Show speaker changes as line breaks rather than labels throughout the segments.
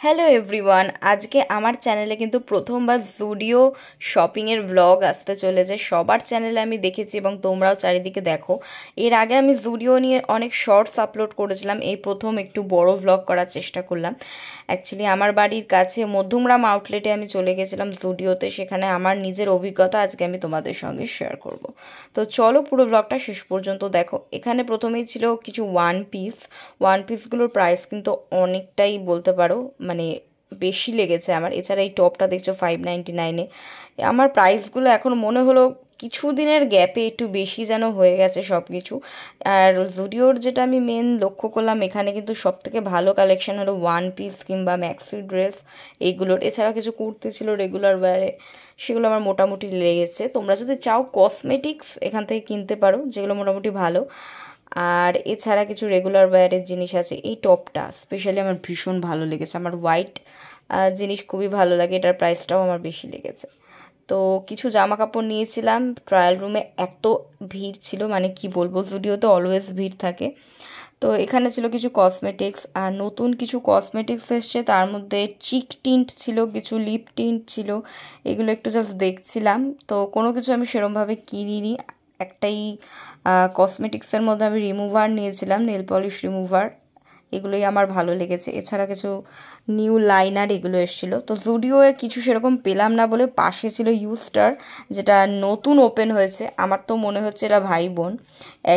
Hello everyone, আজকে আমার চ্যানেলে কিন্তু প্রথমবার জুডিও শপিংয়ের ব্লগ আসতে চলেছে। সবার চ্যানেলে আমি দেখেছি এবং তোমরাও চারিদিকে দেখো। এর আগে আমি জুডিও নিয়ে অনেক শর্টস আপলোড করেছিলাম, এই প্রথম একটু বড় ব্লগ করার চেষ্টা করলাম। অ্যাকচুয়ালি আমার বাড়ির কাছে মধ্যমগ্রাম আউটলেটে আমি চলে গেছিলাম জুডিওতে, সেখানে আমার নিজের অভিজ্ঞতা আজকে আমি তোমাদের সঙ্গে শেয়ার করব। তো চলো পুরো ব্লগটা শেষ পর্যন্ত দেখো। এখানে প্রথমেই ছিল কিছু ওয়ান পিসগুলোর প্রাইস কিন্তু অনেকটাই বলতে পারো মানে বেশি লেগেছে আমার। এছাড়া এই টপটা দেখছো 599-এ। আমার প্রাইসগুলো এখন মনে হলো কিছুদিনের গ্যাপে একটু বেশি যেন হয়ে গেছে সব কিছু। আর জুডিওর যেটা আমি মেন লক্ষ্য করলাম, এখানে কিন্তু সব থেকে ভালো কালেকশন হলো ওয়ান পিস কিংবা ম্যাক্সি ড্রেস এইগুলোর। এছাড়া কিছু কুর্তি ছিল রেগুলার ওয়্যারে, সেগুলো আমার মোটামুটি লেগেছে। তোমরা যদি চাও কসমেটিক্স এখান থেকে কিনতে পারো, যেগুলো মোটামুটি ভালো। আর এছাড়া কিছু রেগুলার ওয়্যারের জিনিস আছে। এই টপটা স্পেশালি আমার ভীষণ ভালো লেগেছে, আমার হোয়াইট জিনিস খুবই ভালো লাগে, এটার প্রাইসটাও আমার বেশি লেগেছে। তো কিছু জামা কাপড় নিয়েছিলাম। ট্রায়াল রুমে এত ভিড় ছিল, মানে কি বলবো, জুডিওতে অলওয়েজ ভিড় থাকে। তো এখানে ছিল কিছু কসমেটিক্স, আর নতুন কিছু কসমেটিক্স এসছে, তার মধ্যে চিক টিন্ট ছিল, কিছু লিপ টিন্ট ছিল। এগুলো একটু জাস্ট দেখছিলাম, তো কোনো কিছু আমি সেরমভাবে কিনিনি। একটাই কসমেটিক্সের মধ্যে আমি রিমুভার নিয়েছিলাম, নেল পলিশ রিমুভার, এগুলোই আমার ভালো লেগেছে। এছাড়া কিছু নিউ লাইনার এগুলো এসেছিলো। তো জুডিওয়ে কিছু সেরকম পেলাম না বলে পাশে ছিল ইউস্টার, যেটা নতুন ওপেন হয়েছে। আমার তো মনে হচ্ছে এরা ভাই বোন,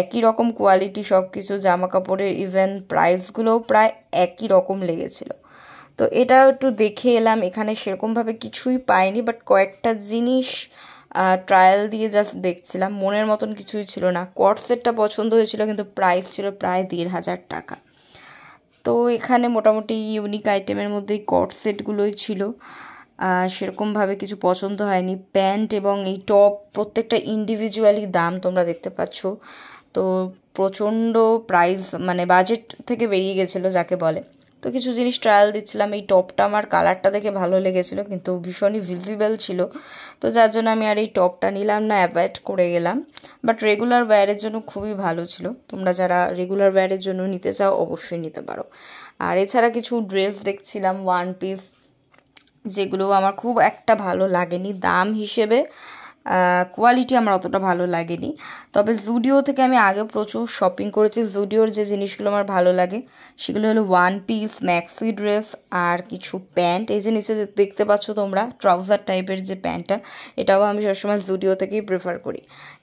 একই রকম কোয়ালিটি সব কিছু, জামা কাপড়ের ইভেন প্রাইসগুলোও প্রায় একই রকম লেগেছিলো। তো এটাও একটু দেখে এলাম। এখানে সেরকমভাবে কিছুই পাইনি, বাট কয়েকটা জিনিস ট্রায়াল দিয়ে জাস্ট দেখছিলাম, মনের মতন কিছুই ছিল না। কট সেটটা পছন্দ হয়েছিল, কিন্তু প্রাইস ছিল প্রায় 1500 টাকা। তো এখানে মোটামুটি ইউনিক আইটেমের মধ্যে কট সেটগুলোই ছিল, সেরকমভাবে কিছু পছন্দ হয়নি। প্যান্ট এবং এই টপ প্রত্যেকটা ইন্ডিভিজুয়ালি দাম তোমরা দেখতে পাচ্ছ। তো প্রচণ্ড প্রাইস, মানে বাজেট থেকে বেরিয়ে গেছিলো যাকে বলে। তো কিছু জিনিস ট্রায়াল দিচ্ছিলাম। এই টপটা আমার কালারটা দেখে ভালো লেগেছিলো, কিন্তু ভীষণই ভিজিবল ছিল, তো যার জন্য আমি আর এই টপটা নিলাম না, অ্যাভয়েড করে গেলাম। বাট রেগুলার ওয়্যারের জন্য খুবই ভালো ছিল। তোমরা যারা রেগুলার ওয়্যারের জন্য নিতে চাও অবশ্যই নিতে পারো। আর এছাড়া কিছু ড্রেস দেখছিলাম ওয়ান পিস, যেগুলো আমার খুব একটা ভালো লাগেনি দাম হিসেবে, কোয়ালিটি আমার অতটা ভালো লাগেনি। তবে জুডিও থেকে আমি আগে প্রচুর শপিং করেছি। জুডিওর যে জিনিসগুলো আমার ভালো লাগে সেগুলো হলো ওয়ান পিস, ম্যাক্সি ড্রেস আর কিছু প্যান্ট। এই যে নিচে দেখতে পাচ্ছ তোমরা ট্রাউজার টাইপের যে প্যান্টটা, এটাও আমি সবসময় জুডিও থেকেই প্রেফার করি।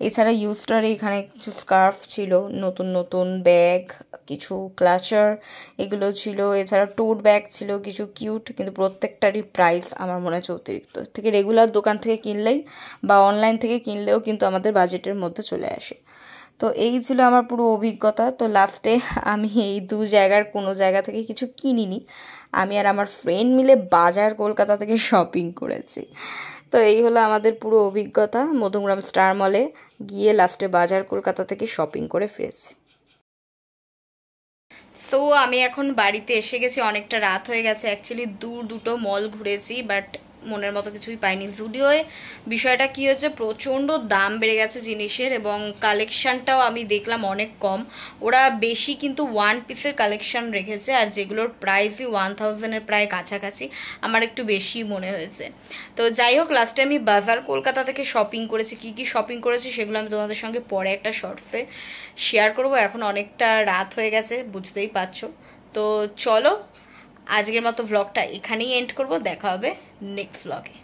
এছাড়া ইউস্টারে এখানে কিছু স্কার্ফ ছিল, নতুন নতুন ব্যাগ, কিছু ক্লাচার এগুলো ছিল। এছাড়া টোট ব্যাগ ছিল কিছু কিউট, কিন্তু প্রত্যেকটারই প্রাইস আমার মনে হচ্ছে অতিরিক্ত। থেকে রেগুলার দোকান থেকে কিনলেই বা অনলাইন থেকে কিনলেও কিন্তু আমাদের বাজেটের মধ্যে চলে আসে। তো এই ছিল আমার পুরো অভিজ্ঞতা। তো লাস্টে আমি এই দু জায়গার কোনো জায়গা থেকে কিছু কিনিনি, আমি আর আমার ফ্রেন্ড মিলে বাজার কলকাতা থেকে শপিং করেছি। তো এই হলো আমাদের পুরো অভিজ্ঞতা, মধ্যমগ্রাম স্টার মলে গিয়ে লাস্টে বাজার কলকাতা থেকে শপিং করে ফিরেছি। সো আমি এখন বাড়িতে এসে গেছি, অনেকটা রাত হয়ে গেছে। অ্যাকচুয়ালি দুটো মল ঘুরেছি, বাট মনের মতো কিছুই পাইনি। জুডিওয়ে বিষয়টা কি হয়েছে, প্রচণ্ড দাম বেড়ে গেছে জিনিসের, এবং কালেকশানটাও আমি দেখলাম অনেক কম। ওরা বেশি কিন্তু ওয়ান পিসের কালেকশান রেখেছে, আর যেগুলোর প্রাইসই 1000-এর প্রায় কাছাকাছি, আমার একটু বেশি মনে হয়েছে। তো যাই হোক, লাস্টে আমি বাজার কলকাতা থেকে শপিং করেছি। কি কি শপিং করেছি সেগুলো আমি তোমাদের সঙ্গে পরে একটা শর্টসে শেয়ার করব। এখন অনেকটা রাত হয়ে গেছে, বুঝতেই পারছো। তো চলো আজকের মতো ভ্লগটা এখানেই এন্ড করব, দেখা হবে নেক্সট ভ্লগে।